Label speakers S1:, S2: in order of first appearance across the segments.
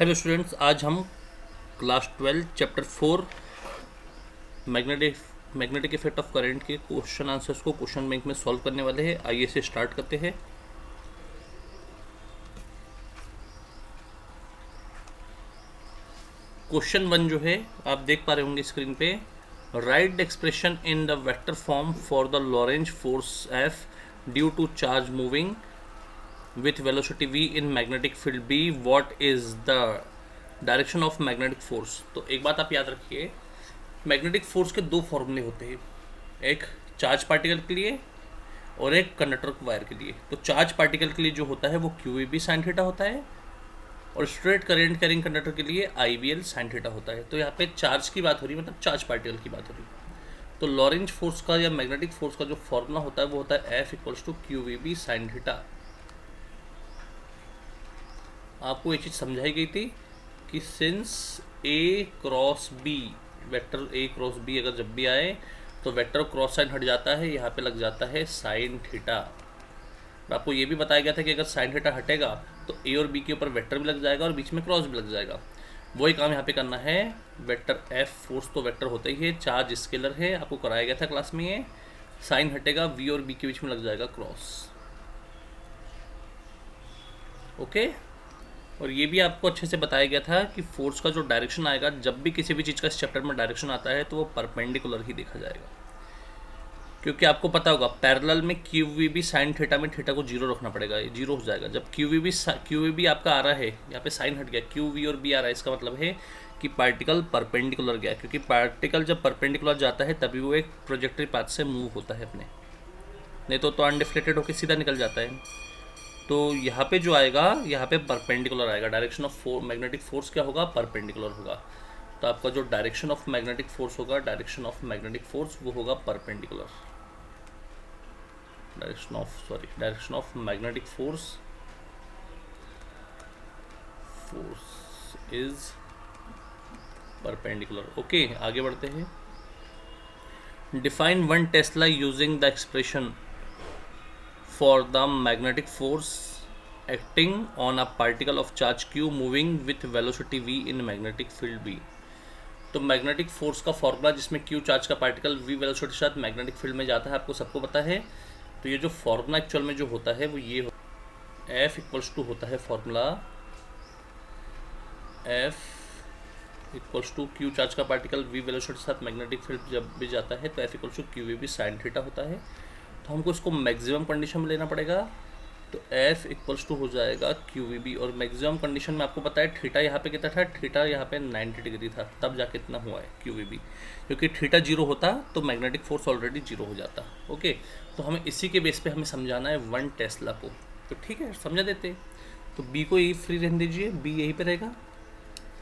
S1: Hello students, आज हम class 12 chapter 4 magnetic effect of current के क्वेश्चन आंसर्स को क्वेश्चन बैंक में सॉल्व करने वाले हैं। आइए से स्टार्ट करते हैं। क्वेश्चन 1 जो है आप देख पा रहे होंगे स्क्रीन पे। Write the expression in the vector form for the Lorentz force F due to charge moving with velocity v in magnetic field b, what is the direction of magnetic force। तो एक बात आप याद रखिए, magnetic force के दो फॉर्मूले होते हैं, एक चार्ज पार्टिकल के लिए और एक कंडक्टर वायर के लिए। तो चार्ज पार्टिकल के लिए जो होता है वो QAB sin थीटा होता है और स्ट्रेट करंट कैरिंग कंडक्टर के लिए IBL sin थीटा होता है। तो यहाँ पे चार्ज की बात हो रही है, मतलब चार्ज पार्टिकल की बात हो रही है। तो लॉरेंज फोर्स का या मैग्नेटिक फोर्स का जो फॉर्मूला होता है वो होता है F = QAB sin थीटा। आपको ये चीज़ समझाई गई थी कि since A cross B, vector A cross B अगर जब भी आए तो वेक्टर क्रॉस साइन हट जाता है, यहाँ पे लग जाता है साइन थीटा। और आपको ये भी बताया गया था कि अगर साइन थीटा हटेगा तो A और B के ऊपर वेक्टर भी लग जाएगा और बीच में क्रॉस भी लग जाएगा। वही काम यहाँ पे करना है। वेक्टर F फोर्स तो वेक्टर होता ही है, चार्ज स्केलर है, आपको कराया गया था क्लास में। ये साइन हटेगा, V और B के बीच में लग जाएगा क्रॉस। ओके। और ये भी आपको अच्छे से बताया गया था कि फोर्स का जो डायरेक्शन आएगा, जब भी किसी भी चीज़ का इस चैप्टर में डायरेक्शन आता है तो वो परपेंडिकुलर ही देखा जाएगा, क्योंकि आपको पता होगा पैरेलल में QVB साइन थीटा में थीटा को जीरो रखना पड़ेगा, ये जीरो हो जाएगा। जब QVB आपका आ रहा है, यहाँ पे साइन हट गया, QV और B आ रहा है, इसका मतलब है कि पार्टिकल परपेंडिकुलर गया, क्योंकि पार्टिकल जब परपेंडिकुलर जाता है तभी वो एक प्रोजेक्टरी पाथ से मूव होता है अपने, नहीं तो अनडिफ्लेक्टेड होकर सीधा निकल जाता है। तो यहाँ पे जो आएगा, यहाँ पे परपेंडिकुलर आएगा। डायरेक्शन ऑफ मैग्नेटिक फोर्स क्या होगा? परपेंडिकुलर होगा। तो आपका जो डायरेक्शन ऑफ मैग्नेटिक फोर्स होगा, डायरेक्शन ऑफ मैग्नेटिक फोर्स वो होगा perpendicular. Direction of magnetic force is perpendicular. Okay, आगे बढ़ते हैं। Define 1 Tesla using the expression for the magnetic force acting on a particle of charge q moving with velocity v in magnetic field b। तो magnetic force का formula जिसमें q charge का particle v velocity के साथ magnetic field में जाता है, आपको सबको पता है। तो ये जो फॉर्मूला एक्चुअल में जो होता है वो ये F = होता है फॉर्मूला F = q चार्ज का पार्टिकल v वेलोसिटी के साथ मैग्नेटिक फील्ड जब भी जाता है तो F = QAB sin थीटा होता है। तो हमको इसको मैक्सिमम कंडीशन में लेना पड़ेगा, तो F = हो जाएगा QVB। और मैक्सिमम कंडीशन में आपको पता है थीटा यहाँ पे कितना था, थीटा यहाँ पे 90 डिग्री था, तब जाके इतना हुआ है QVB। क्योंकि थीटा जीरो होता तो मैग्नेटिक फोर्स ऑलरेडी जीरो हो जाता। ओके, तो हमें इसी के बेस पे हमें समझाना है 1 टेस्ला को। तो ठीक है, समझा देते। तो B को यही फ्री रहने दीजिए, B यहीं पर रहेगा,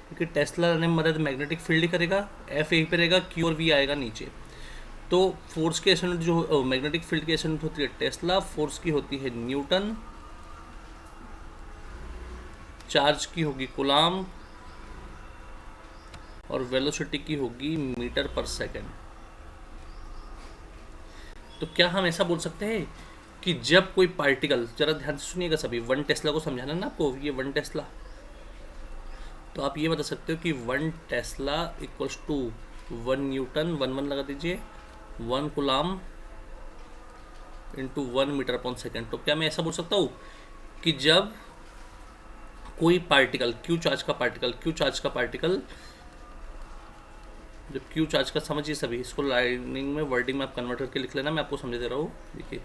S1: क्योंकि टेस्ला ने मदद मैग्नेटिक फील्ड ही करेगा। F यहीं पर रहेगा, Q और V आएगा नीचे। तो फोर्स की एसएनएट जो मैग्नेटिक फील्ड की एसएनएट होती है टेस्ला, फोर्स की होती है न्यूटन, चार्ज की होगी कूलाम और वेलोसिटी की होगी मीटर पर सेकंड। तो क्या हम ऐसा बोल सकते हैं कि जब कोई पार्टिकल, जरा ध्यान से सुनिएगा सभी, 1 टेस्ला को समझाना ना आपको, ये 1 टेस्ला। तो आप ये बता सकते हो कि 1 टेस्ला = 1 न्यूटन, 1 लगा दीजिए, 1 कूलाम × 1 मीटर पर सेकेंड। तो क्या मैं ऐसा बोल सकता हूँ कि जब कोई पार्टिकल Q चार्ज का पार्टिकल जब Q चार्ज का, समझिए सभी, इसको लाइनिंग में वर्डिंग में आप कन्वर्ट करके लिख लेना, मैं आपको समझा दे रहा हूँ। देखिए,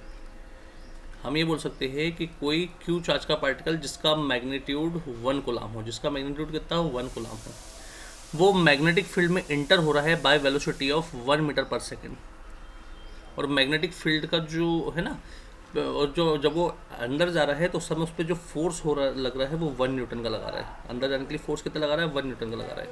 S1: हम ये बोल सकते हैं कि कोई Q चार्ज का पार्टिकल जिसका मैग्नीट्यूड 1 कूलाम हो, जिसका मैग्नीट्यूड कितना हो, 1 कूलाम हो, वो मैग्नेटिक फील्ड में इंटर हो रहा है बाय वेलोसिटी ऑफ 1 मीटर पर सेकेंड। और मैग्नेटिक फील्ड का जो है ना, और जो जब वो अंदर जा रहा है तो उस समय उस पर जो फोर्स हो रहा लग रहा है वो 1 न्यूटन का लगा रहा है। अंदर जाने के लिए फोर्स कितना लगा रहा है, 1 न्यूटन का लगा रहा है।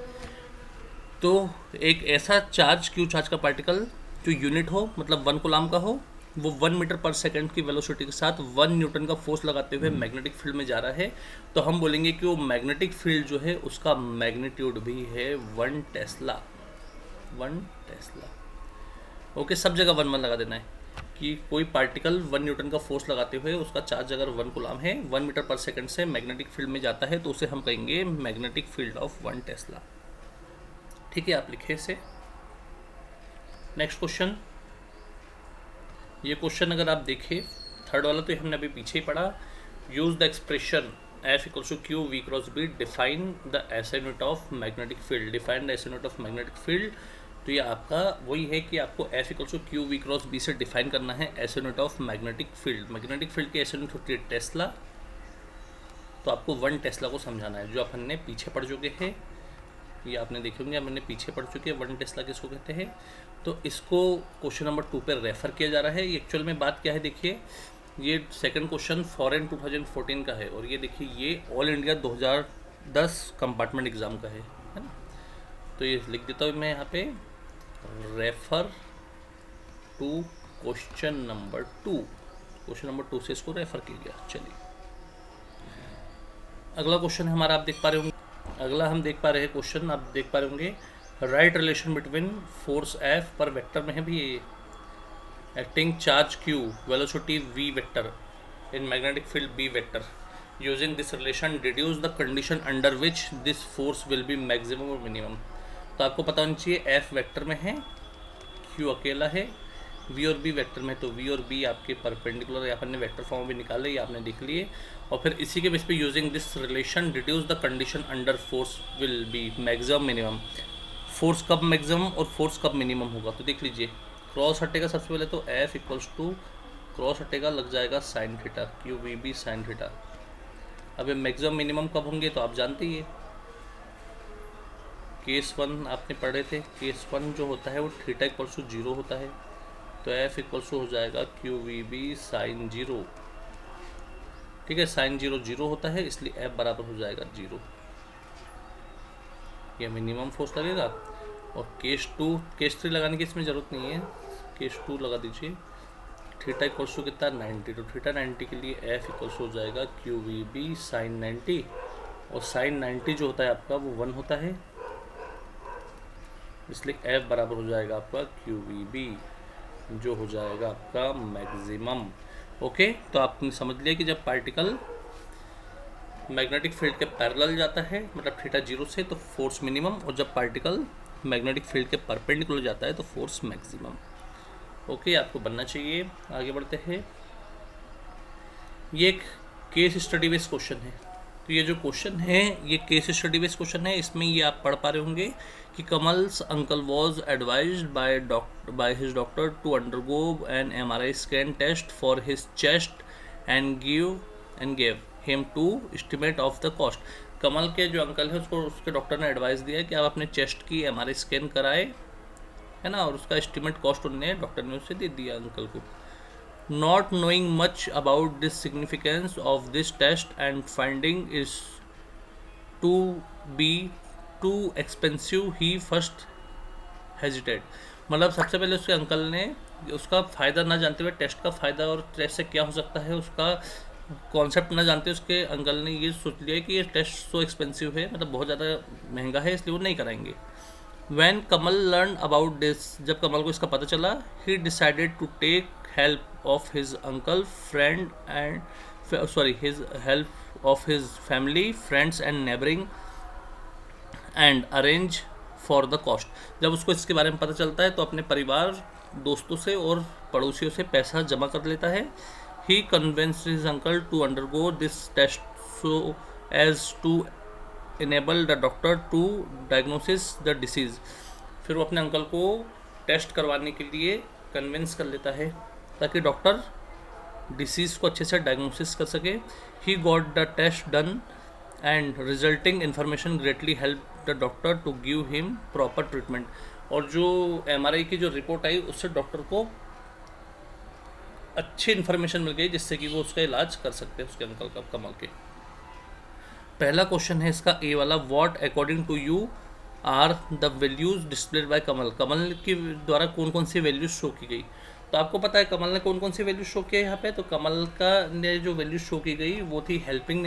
S1: तो एक ऐसा चार्ज Q चार्ज का पार्टिकल जो यूनिट हो, मतलब 1 कूलाम का हो, वो 1 मीटर पर सेकंड की वेलोसिटी के साथ 1 न्यूटन का फोर्स लगाते हुए मैग्नेटिक फील्ड में जा रहा है। तो हम बोलेंगे कि वो मैग्नेटिक फील्ड जो है उसका मैग्नीट्यूड भी है 1 टेस्ला। 1 टेस्ला। ओके, सब जगह 1 लगा देना है, कि कोई पार्टिकल 1 न्यूटन का फोर्स लगाते हुए उसका चार्ज अगर 1 कूलम है 1 मीटर पर सेकंड से मैग्नेटिक फील्ड में जाता है तो उसे हम कहेंगे मैग्नेटिक फील्ड ऑफ 1 टेस्ला। ठीक है, आप लिखे इसे। नेक्स्ट क्वेश्चन, ये क्वेश्चन अगर आप देखें थर्ड वाला तो हमने अभी पीछे ही पढ़ा। Use the expression F equals to q v cross B, define the SI unit of magnetic field. Define the SI unit of magnetic field, तो ये आपका वही है कि आपको F equals to q v cross B से define करना है SI unit of magnetic field. Magnetic field की SI यूनिट होती है टेस्ला, तो आपको 1 टेस्ला को समझाना है, जो अपन ने पीछे पढ़ चुके हैं, ये आपने देखे होंगे, हमने पीछे पढ़ चुके हैं 1 टेस्ला किसको कहते हैं। तो इसको क्वेश्चन नंबर 2 पे रेफर किया जा रहा है। एक्चुअल में बात क्या है, देखिए ये सेकंड क्वेश्चन फॉरेन 2014 का है और ये देखिए ये ऑल इंडिया 2010 कंपार्टमेंट एग्ज़ाम का है ना। तो ये लिख देता हूँ मैं यहाँ पे, refer to question number 2। Question number 2 से इसको रेफर किया गया। चलिए अगला क्वेश्चन हमारा आप देख पा रहे होंगे, अगला हम देख पा रहे हैं क्वेश्चन, आप देख पा रहे होंगे right relation between force F पर वेक्टर में है भी ये acting charge q, velocity v vector in magnetic field b vector. Using this relation, deduce the condition under which this force will be maximum or minimum. तो आपको पता होना चाहिए f वेक्टर में है, q अकेला है, v और b वेक्टर में, तो v और b आपके परपेंडिकुलर, अपन ने वेक्टर फॉर्म भी निकाले, ये आपने देख लिए। और फिर इसी के बेस पे using this relation deduce the condition under force will be maximum minimum. Force कब मैक्सिमम और फोर्स कब मिनिमम होगा, तो देख लीजिए। क्रॉस हटेगा सबसे पहले, तो F इक्वल्स टू क्रॉस हटेगा लग जाएगा sine theta, q v B sine theta. अब मैक्सिमम मिनिमम कब होंगे तो आप जानते ही है, केस 1 आपने पढ़े थे, केस 1 जो होता है वो थीटा इक्वल्स टू 0 होता है, तो F इक्वल्स टू हो जाएगा क्यू वी बी साइन 0। ठीक है, साइन 0 0 होता है, इसलिए F बराबर हो जाएगा 0। ये मिनिमम फोर्स लगेगा। और केस 2, केस 3 लगाने की इसमें ज़रूरत नहीं है, केस 2 लगा दीजिए। थीटा इक्वल्स टू कितना 90, तो थीटा 90 के लिए F इक्वल्स हो जाएगा क्यू वी बी साइन 90, और साइन 90 जो होता है आपका वो 1 होता है, इसलिए F बराबर हो जाएगा आपका क्यू वी बी, जो हो जाएगा आपका मैक्सिमम। ओके, तो आपने समझ लिया कि जब पार्टिकल मैग्नेटिक फील्ड के पैरेलल जाता है, मतलब थीटा 0 से, तो फोर्स मिनिमम, और जब पार्टिकल मैग्नेटिक फील्ड के परपेंडिकुलर जाता है तो फोर्स मैक्सिमम। ओके, आपको बनना चाहिए। आगे बढ़ते हैं, ये एक केस स्टडी बेस्ड क्वेश्चन है। तो ये जो क्वेश्चन है ये केस स्टडी बेस्ड क्वेश्चन है। इसमें ये आप पढ़ पा रहे होंगे कि Kamal's uncle was advised by his doctor to undergo N MRI scan test for his chest and gave him to estimate of the cost. कमल के जो अंकल है उसको उसके डॉक्टर ने एडवाइस दिया कि आप अपने चेस्ट की MRI स्कैन कराए, है ना, और उसका एस्टिमेट कॉस्ट उन्होंने डॉक्टर ने उसे दे दिया अंकल को। Not knowing much about this significance of this test and finding is to be too expensive he first hesitated. मतलब सबसे पहले उसके अंकल ने उसका फ़ायदा ना जानते हुए, टेस्ट का फ़ायदा और टेस्ट से क्या हो सकता है उसका कॉन्सेप्ट ना जानते उसके अंकल ने ये सोच लिया कि ये टेस्ट सो एक्सपेंसिव है, मतलब बहुत ज़्यादा महंगा है, इसलिए वो नहीं कराएंगे। When Kamal learn about this, जब कमल को इसका पता चला, he decided to take help of his uncle friend and his help of his family friends and neighbouring and arrange for the cost. जब उसको इसके बारे में पता चलता है तो अपने परिवार, दोस्तों से और पड़ोसियों से पैसा जमा कर लेता है। He convinced his uncle to undergo this test so as to enable the doctor to diagnose the disease। फिर वो अपने अंकल को टेस्ट करवाने के लिए कन्विंस कर लेता है ताकि डॉक्टर डिसीज़ को अच्छे से डायग्नोसिस कर सके। He got the test done and resulting information greatly helped the doctor to give him proper treatment। और जो MRI की जो रिपोर्ट आई उससे डॉक्टर को अच्छी इन्फॉर्मेशन मिल गई जिससे कि वो उसका इलाज कर सकते हैं उसके अंकल का, कमल के। पहला क्वेश्चन है इसका ए वाला, what according to you are the values displayed bye कमल। कमल के द्वारा कौन कौन सी वैल्यूज शो की गई। तो आपको पता है कमल ने कौन कौन सी वैल्यूज शो किया यहाँ पे। तो कमल का ने जो वैल्यूज शो की गई वो थी हेल्पिंग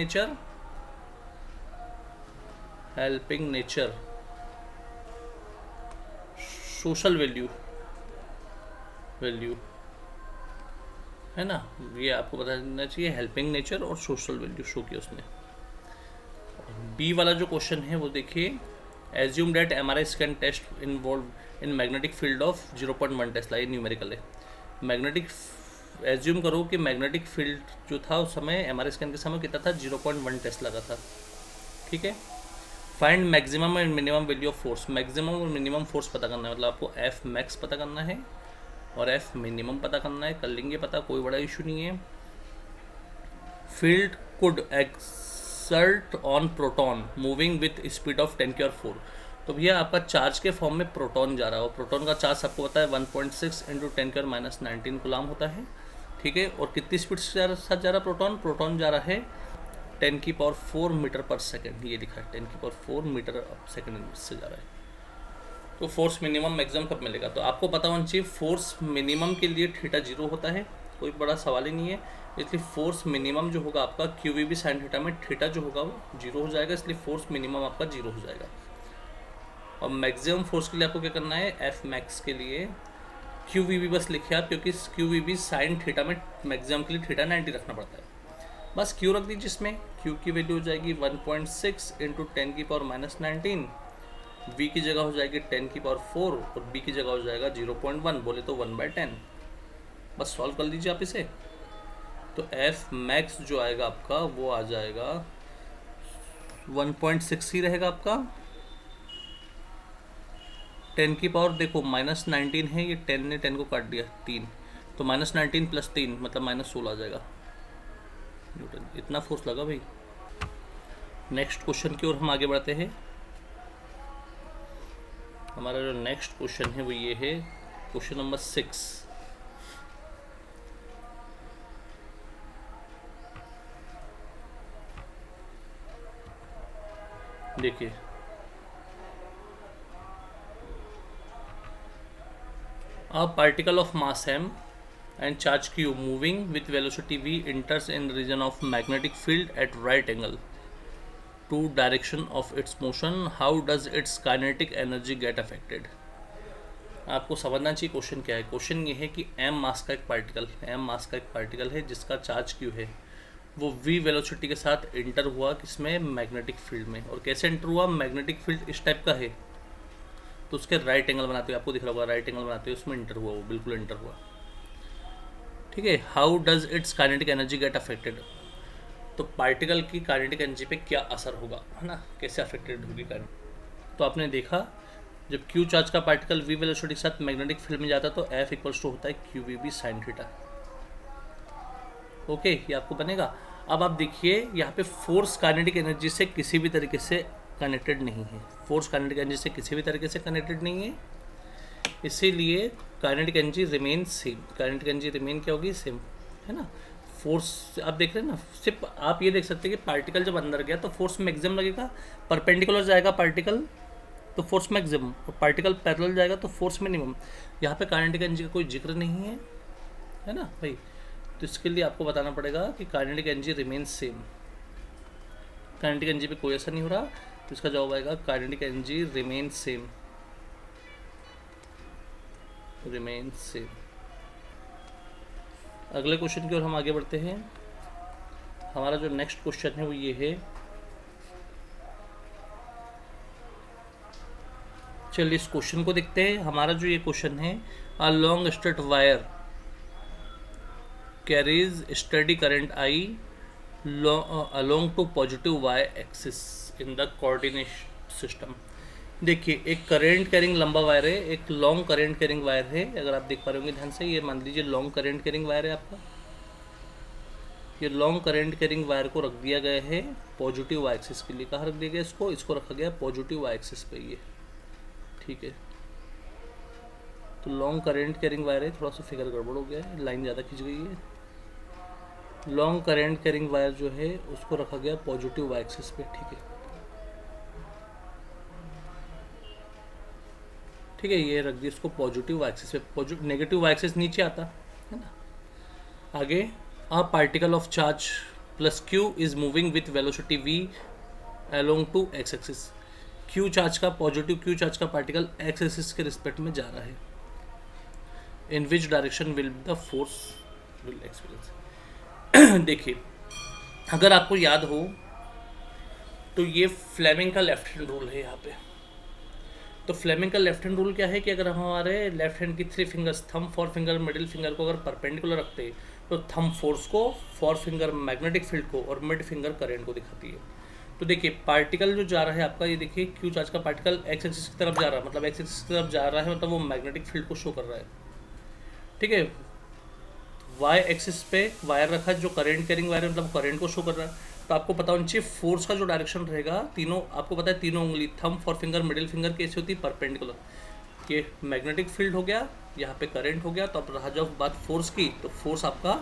S1: नेचर, सोशल वैल्यू है ना। ये आपको पता चलना चाहिए, हेल्पिंग नेचर और सोशल वैल्यू शो किया उसने। बी वाला जो क्वेश्चन है वो देखिए, assume that MRI scan test involve in magnetic field of 0.1 tesla, ये न्यूमेरिकल है। मैग्नेटिक एज्यूम करो कि मैग्नेटिक फील्ड जो था उस समय MRI स्कैन के समय कितना था, 0.1 टेस्ला का था। ठीक है। Find maximum and minimum value of force, maximum और मिनिमम फोर्स पता करना है, मतलब आपको एफ मैक्स पता करना है और एफ मिनिमम पता करना है। कर लेंगे पता, कोई बड़ा इशू नहीं है। Field could exert on proton moving with speed of 10 की और 4। तो भैया आपका चार्ज के फॉर्म में प्रोटॉन जा रहा है और प्रोटॉन का चार्ज आपको पता है 1.6 इंटू 10 की और -19 गुलाम होता है। ठीक है। और कितनी स्पीड से साथ जा रहा है प्रोटॉन जा रहा है 10 की पावर 4 मीटर पर सेकंड, ये लिखा है 10 की पावर 4 मीटर सेकंड से जा रहा है। तो फोर्स मिनिमम मैक्सिमम कब मिलेगा, तो आपको पता होना चाहिए फोर्स मिनिमम के लिए थीटा 0 होता है, कोई बड़ा सवाल ही नहीं है। इसलिए फोर्स मिनिमम जो होगा आपका QVB साइन थीटा में थीटा जो होगा वो 0 हो जाएगा, इसलिए फोर्स मिनिमम आपका 0 हो जाएगा। और मैक्सिमम फोर्स के लिए आपको क्या करना है, एफ मैक्स के लिए QVB बस लिखिए आप, क्योंकि QVB साइन थीटा में मैक्सिमम के लिए थीटा 90 रखना पड़ता है। बस Q रख दीजिए, इसमें Q की वैल्यू हो जाएगी 1.6 इंटू 10 की पावर -19, V की जगह हो जाएगी 10 की पावर 4 और B की जगह हो जाएगा 0.1, बोले तो 1/10। बस सॉल्व कर लीजिए आप इसे। तो F मैक्स जो आएगा आपका वो आ जाएगा 1.6 ही रहेगा आपका। 10 की पावर देखो -19 है, ये 10 ने 10 को काट दिया 3, तो -19 + 3 मतलब -16 आ जाएगा न्यूटन। इतना फोर्स लगा भाई। नेक्स्ट क्वेश्चन की ओर हम आगे बढ़ते हैं। हमारा जो नेक्स्ट क्वेश्चन है वो ये है, क्वेश्चन नंबर 6। देखिए, a particle of mass m and charge q moving with velocity v enters in region of magnetic field at right angle to direction of its motion. How does its kinetic energy get affected? आपको समझना चाहिए question क्या है। Question ये है कि m मास का एक पार्टिकल है जिसका चार्ज q है, वो v वेलोसिटी के साथ इंटर हुआ किसमें, मैग्नेटिक फील्ड में। और कैसे इंटर हुआ, मैग्नेटिक फील्ड इस टाइप का है तो उसके राइट एंगल बनाते हुए, आपको दिख रहा होगा राइट एंगल बनाते हुए उसमें इंटर हुआ, वो बिल्कुल इंटर हुआ। ठीक है। How does it's kinetic energy get affected, तो पार्टिकल की काइनेटिक एनर्जी पे क्या असर होगा, है ना, कैसे अफेक्टेड होगी काइनेटिक। तो आपने देखा जब क्यू चार्ज का पार्टिकल वी वेलोसिटी के साथ मैग्नेटिक फील्ड में जाता है तो एफ इक्वल्स टू होता है QVB साइन थीटा। ओके, ये आपको बनेगा। अब आप देखिए यहाँ पे फोर्स काइनेटिक एनर्जी से किसी भी तरीके से कनेक्टेड नहीं है, फोर्स काइनेटिक एनर्जी से किसी भी तरीके से कनेक्टेड नहीं है, इसीलिए kinetic energy remain same. Kinetic energy remain क्या होगी, सेम, है ना। फोर्स आप देख रहे हैं ना, सिर्फ आप ये देख सकते हैं कि पार्टिकल जब अंदर गया तो फोर्स मैक्सिमम लगेगा, परपेंडिकुलर जाएगा पार्टिकल तो फोर्स मैक्सिमम, और पार्टिकल पैरेलल जाएगा तो फोर्स मिनिमम। यहाँ पे काइनेटिक एनर्जी का कोई जिक्र नहीं है ना भाई। तो इसके लिए आपको बताना पड़ेगा कि kinetic energy remain same, kinetic energy पे कोई असर नहीं हो रहा, तो इसका जवाब आएगा kinetic energy remain same, remain same. अगले क्वेश्चन की ओर हम आगे बढ़ते हैं। हमारा जो नेक्स्ट क्वेश्चन है वो ये है, चलिए इस क्वेश्चन को देखते हैं। हमारा जो ये क्वेश्चन है, a long straight wire carries study current I along to positive y axis in the coordinate system। देखिए, एक करंट कैरिंग लंबा वायर है, एक लॉन्ग करंट कैरिंग वायर है। अगर आप देख पा रहे होंगे ध्यान से, ये मान लीजिए लॉन्ग करंट कैरिंग वायर है आपका। ये लॉन्ग करंट कैरिंग वायर को रख दिया गया है पॉजिटिव y एक्सिस के लिए। कहाँ रख दिया गया इसको रखा गया पॉजिटिव y एक्सिस पे, ये ठीक है। तो लॉन्ग करंट कैरिंग वायर है, थोड़ा सा फिगर गड़बड़ हो गया है, लाइन ज़्यादा खिंच गई है। लॉन्ग करंट कैरिंग वायर जो है उसको रखा गया पॉजिटिव y एक्सिस पे, ठीक है। ठीक है, ये रख दिया इसको पॉजिटिव y एक्सिस पे, नेगेटिव y एक्सिस नीचे आता है ना। आगे, a particle of charge plus q is moving with velocity v along to x axis. q charge का पार्टिकल x एक्सिस के रिस्पेक्ट में जा रहा है। इन which direction will the force rule experience. देखिए, अगर आपको याद हो तो ये फ्लेमिंग का लेफ्ट हैंड रूल है यहाँ पे। तो फ्लेमिंग का लेफ्ट हैंड रूल क्या है कि अगर हम हमारे लेफ्ट हैंड की 3 fingers, thumb, four finger, middle finger को अगर परपेंडिकुलर रखते हैं तो थंब फोर्स को, फोर फिंगर मैग्नेटिक फील्ड को और मिड फिंगर करंट को दिखाती है। तो देखिए, पार्टिकल जो जा रहा है आपका, ये देखिए क्यू चार्ज का पार्टिकल एक्स एक्सिस की तरफ जा रहा है, मतलब एक्स एक्सिस की तरफ जा रहा है, मतलब वो मैग्नेटिक फील्ड को शो कर रहा है। ठीक है, वाई एक्सिस पे वायर रखा है जो करंट कैरिंग वायर है, मतलब करंट को शो कर रहा है। तो आपको पता होना चाहिए फोर्स का जो डायरेक्शन रहेगा, तीनों आपको पता है, तीनों उंगली thumb, four finger, middle finger कैसे होती है, परपेंडिकुलर। ये मैग्नेटिक फील्ड हो गया, यहाँ पे करंट हो गया। तो अब रहा जब बात फोर्स की, तो फोर्स आपका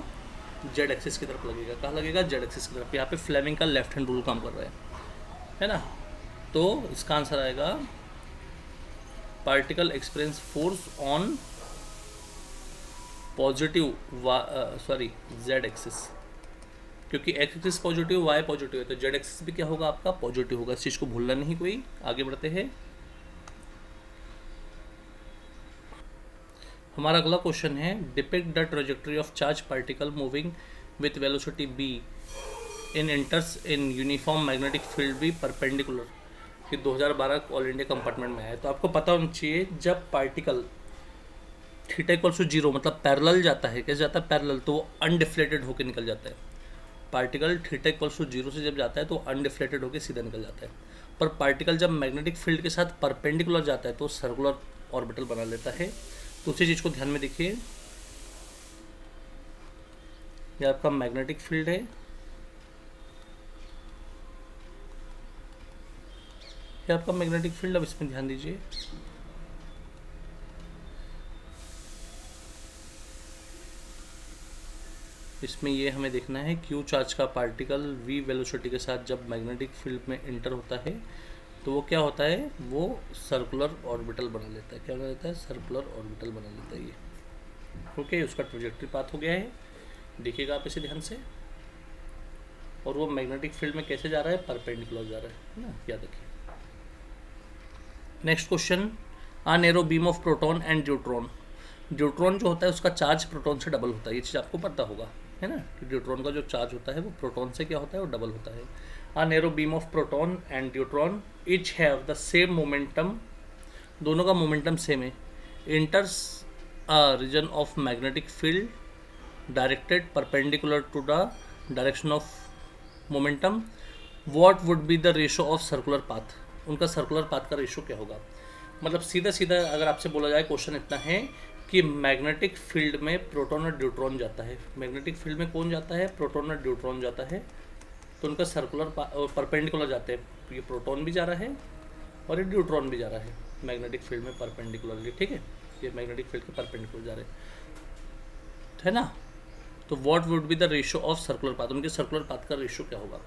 S1: जेड एक्सिस की तरफ लगेगा। कहाँ लगेगा? जेड एक्सिस की तरफ। यहाँ पे फ्लेमिंग का लेफ्ट हैंड रूल काम कर रहा है ना। तो इसका आंसर आएगा particle experience force on positive Z axis, क्योंकि x axis positive, Y positive है, तो जेड एक्सिस भी क्या होगा आपका? पॉजिटिव होगा। इस चीज़ को भूलना नहीं कोई। आगे बढ़ते हैं। हमारा अगला क्वेश्चन है, depict the trajectory of charge particle moving with velocity B in enters in uniform magnetic field B perpendicular, कि 2012 ऑल इंडिया कंपार्टमेंट में आया है। तो आपको पता होना चाहिए, जब पार्टिकल थीटा इक्वल्स टू 0 मतलब पैरेलल जाता है, कैसे जाता है? पैरेलल, तो वो अनडिफ्लेटेड होकर निकल जाता है। पार्टिकल थीटा इक्वल्स टू 0 से जब जाता है तो अनडिफ्लेटेड होकर सीधा निकल जाता है। पर पार्टिकल जब मैग्नेटिक फील्ड के साथ परपेंडिकुलर जाता है तो सर्कुलर ऑर्बिटल बना लेता है। तो उसी चीज़ को ध्यान में देखिए, ये आपका मैग्नेटिक फील्ड है, ये आपका मैग्नेटिक फील्ड। अब इसमें ध्यान दीजिए, इसमें ये हमें देखना है क्यू चार्ज का पार्टिकल वी वेलोसिटी के साथ जब मैग्नेटिक फील्ड में इंटर होता है तो वो क्या होता है? वो सर्कुलर ऑर्बिटल बना लेता है। क्या बना लेता है? सर्कुलर ऑर्बिटल बना लेता है ये। ओके, उसका ट्रेजेक्टरी पाथ हो गया है, देखिएगा आप इसे ध्यान से। और वो मैग्नेटिक फील्ड में कैसे जा रहा है? परपेंडिकुलर जा रहा है ना, याद रखिए। Next question, a narrow beam of proton and neutron. Neutron जो होता है उसका चार्ज प्रोटॉन से डबल होता है, ये चीज़ आपको पता होगा, है ना, कि न्यूट्रॉन का जो चार्ज होता है वो प्रोटॉन से क्या होता है? वो डबल होता है। आ narrow beam of proton and neutron each have the same momentum, दोनों का मोमेंटम सेम है, इंटर्स a reason of magnetic field directed perpendicular to the direction of momentum. What would be the ratio of circular path, उनका circular path का ratio क्या होगा? मतलब सीधा सीधा अगर आपसे बोला जाए, क्वेश्चन इतना है कि मैग्नेटिक फील्ड में प्रोटॉन और न्यूट्रॉन जाता है। मैग्नेटिक फील्ड में कौन जाता है? प्रोटॉन और न्यूट्रॉन जाता है। तो उनका सर्कुलर परपेंडिकुलर जाते हैं, ये प्रोटॉन भी जा रहा है और ये न्यूट्रॉन भी जा रहा है मैग्नेटिक फील्ड में परपेंडिकुलरली। ठीक है, ये मैग्नेटिक फील्ड के परपेंडिकुलर जा रहे हैं, है ना। तो what would be the ratio of circular path, उनके सर्कुलर पाथ का रेशो क्या होगा?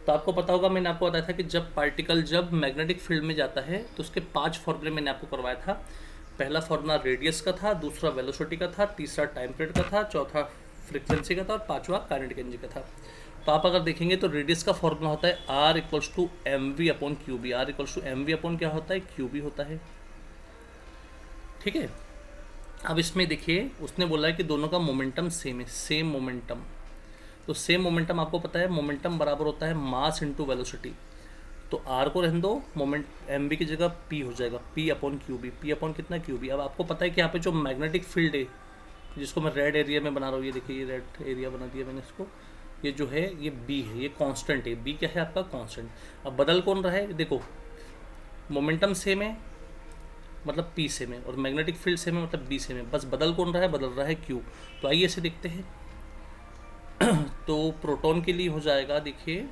S1: तो आपको पता होगा, मैंने आपको बताया था कि जब पार्टिकल जब मैग्नेटिक फील्ड में जाता है तो उसके 5 फॉर्मूले मैंने आपको करवाया था। पहला फॉर्मूला रेडियस का था, दूसरा वेलोसिटी का था, तीसरा टाइम पीरियड का था, चौथा फ्रीक्वेंसी का था और पांचवा काइनेटिक एनर्जी का था। तो आप अगर देखेंगे तो रेडियस का फॉर्मूला होता है R equals to m v upon q B. R equals to m v upon क्या होता है? क्यू बी होता है। ठीक है, अब इसमें देखिए उसने बोला है कि दोनों का मोमेंटम सेम है, सेम मोमेंटम। तो सेम मोमेंटम आपको पता है, मोमेंटम बराबर होता है मास इंटू वेलोसिटी। तो आर को रहने दो, मोमेंट एम बी की जगह पी हो जाएगा, P upon q B. P upon कितना? Q B. अब आपको पता है कि यहाँ पे जो मैग्नेटिक फील्ड है, जिसको मैं रेड एरिया में बना रहा हूँ, ये देखिए, ये रेड एरिया बना दिया मैंने इसको, ये जो है ये बी है, ये कांस्टेंट है। बी क्या है आपका? कांस्टेंट। अब बदल कौन रहा है? देखो, मोमेंटम सेम है मतलब पी सेम है, और मैग्नेटिक फील्ड सेम है मतलब बी सेम है, बस बदल कौन रहा है? बदल रहा है क्यू। तो आइए इसे देखते हैं। तो प्रोटॉन के लिए हो जाएगा, देखिए,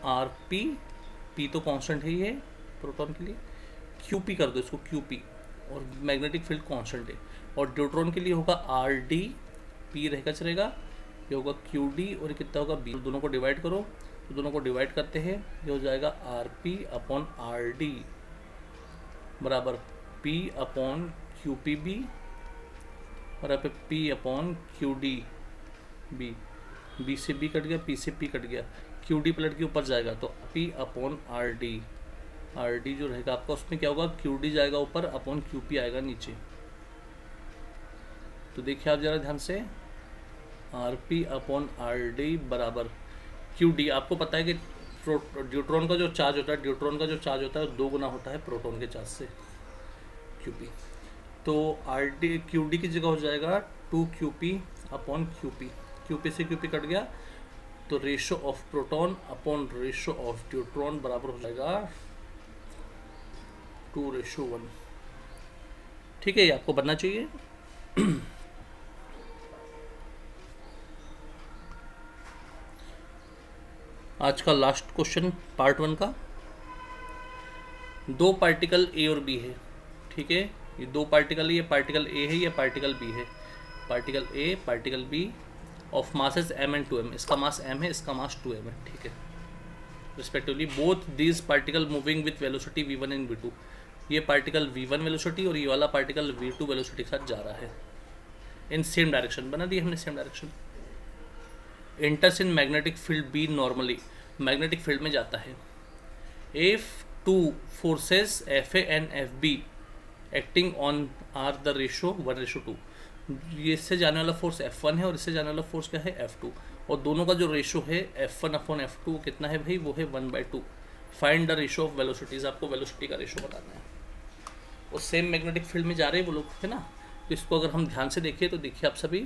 S1: आर पी, पी तो कांस्टेंट है ये प्रोटॉन के लिए, क्यू पी कर दो इसको, क्यू पी, और मैग्नेटिक फील्ड कांस्टेंट है। और न्यूट्रॉन के लिए होगा आर डी, पी रहेगा चलेगा, ये होगा क्यू डी, और ये कितना होगा? बी। दोनों को डिवाइड करो, तो दोनों को डिवाइड करते हैं, ये हो जाएगा R P upon R D बराबर P upon Q P B, और यहाँ पे P upon Q D B. B से बी कट गया, पी से पी कट गया, क्यू डी पलट के ऊपर जाएगा, तो P upon R D. R D जो रहेगा आपका, उसमें क्या होगा? क्यू डी जाएगा ऊपर, अपॉन क्यू पी आएगा नीचे। तो देखिए आप जरा ध्यान से, R P upon R D बराबर क्यू डी। आपको पता है कि ड्यूट्रॉन का जो चार्ज होता है दो गुना होता है प्रोटॉन के चार्ज से, क्यू पी। तो आर डी क्यू डी की जगह हो जाएगा 2 Q P upon Q P. Q P से क्यू पी कट गया, तो ratio of proton upon ratio of deuteron बराबर हो जाएगा 2:1। ठीक है, ये आपको बनना चाहिए। आज का लास्ट क्वेश्चन पार्ट 1 का। दो पार्टिकल ए और बी है, ठीक है, ये दो पार्टिकल, ये पार्टिकल ए है, ये पार्टिकल बी है। Particle A particle B of masses m and 2m। इसका मास m है, इसका मास 2m है, ठीक है। Respectively both these particle moving with velocity v1 and v2। ये पार्टिकल v1 वेलोसिटी और ये वाला पार्टिकल v2 वेलोसिटी के साथ जा रहा है इन सेम डायरेक्शन। बना दी हमने same direction. Enters in magnetic field B normally, magnetic field में जाता है। If two forces F A and F B acting on are the ratio 1:2। ये इससे जाने वाला फोर्स F1 है और इससे जाने वाला फोर्स क्या है F2, और दोनों का जो रेशो है F1 अपॉन F2 कितना है भाई, वो है 1/2। Find the ratio of velocities. आपको वेलोसिटी का रेशो बताना है। और सेम मैग्नेटिक फील्ड में जा रहे हैं वो लोग, है ना। तो इसको अगर हम ध्यान से देखिए तो देखिए आप सभी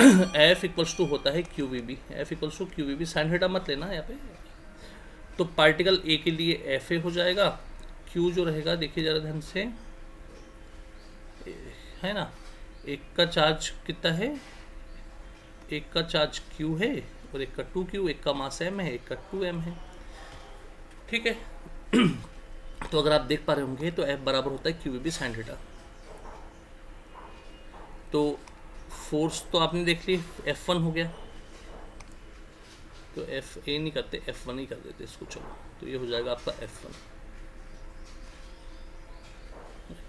S1: F इक्वल्स टू होता है QVB। F equals to QVB, sine theta मत लेना यहाँ पे। तो पार्टिकल ए के लिए FA हो जाएगा, Q जो रहेगा देखिए जरा ध्यान से, है ना, एक का चार्ज कितना है, एक का चार्ज Q है और एक का 2Q, एक का मास M है, एक का 2M है, ठीक है। तो अगर आप देख पा रहे होंगे तो F बराबर होता है QVB साइन थीटा। तो फोर्स तो आपने देख ली, F1 हो गया, तो FA नहीं करते, F1 ही कर देते इसको, चलो। तो ये हो जाएगा आपका F1।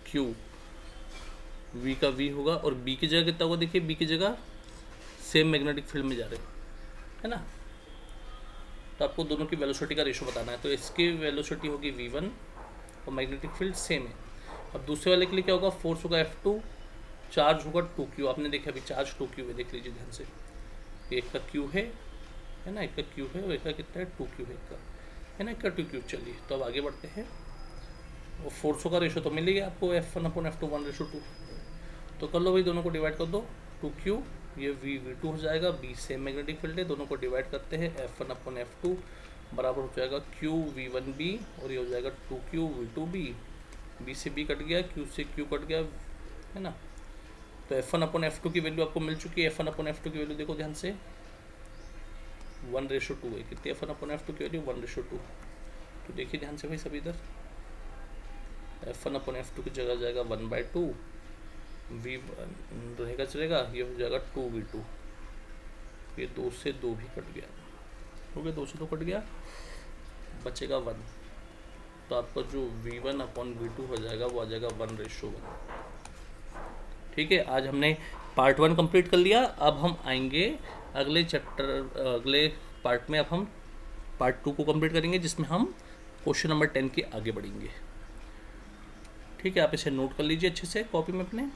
S1: Q V का V होगा और B की जगह कितना होगा, देखिए B की जगह सेम मैग्नेटिक फील्ड में जा रहे है ना। तो आपको दोनों की वेलोसिटी का रेशो बताना है। तो इसकी वेलोसिटी होगी v1 और मैग्नेटिक फील्ड सेम है। अब दूसरे वाले के लिए क्या होगा, फोर्स होगा F2, चार्ज होगा 2Q। आपने देखा अभी चार्ज 2Q है, देख लीजिए ध्यान से। एक का Q है ना, एक का Q है और एक का कितना है 2Q है, है ना, एक का 2Q। चलिए तो अब आगे बढ़ते हैं। और फोर्सों का रेशो तो मिल गया आपको F1 अपॉन F2 1:2। तो कर लो भाई, दोनों को डिवाइड कर दो, 2Q ये V2 हो जाएगा, B सेम मैग्नेटिक फील्ड है, दोनों को डिवाइड करते हैं, F1 अपॉन F2 बराबर हो जाएगा QV1B और ये हो जाएगा 2Q V2B। B से B कट गया, Q से Q कट गया, है ना। तो F1 अपॉन F2 की वैल्यू आपको मिल चुकी है। F1 अपॉन F2 की वैल्यू देखो ध्यान से, 1:2 है। कितनी F1 अपॉन F2 की वैल्यू, 1:2। तो देखिए ध्यान से भाई सभी, इधर F1 अपॉन F2 की जगह जाएगा 1/2, V1 रहेगा चलेगा, ये हो जाएगा 2V2। ये 2 से 2 भी कट गया, हो गया, 2 से 2 कट गया, बचेगा 1। तो आपका जो V1 अपॉन V2 हो जाएगा वो आ जाएगा 1:1। ठीक है, आज हमने पार्ट 1 कंप्लीट कर लिया। अब हम आएंगे अगले चैप्टर, अगले पार्ट में। अब हम पार्ट 2 को कंप्लीट करेंगे, जिसमें हम क्वेश्चन नंबर 10 के आगे बढ़ेंगे। ठीक है, आप इसे नोट कर लीजिए अच्छे से कॉपी में अपने।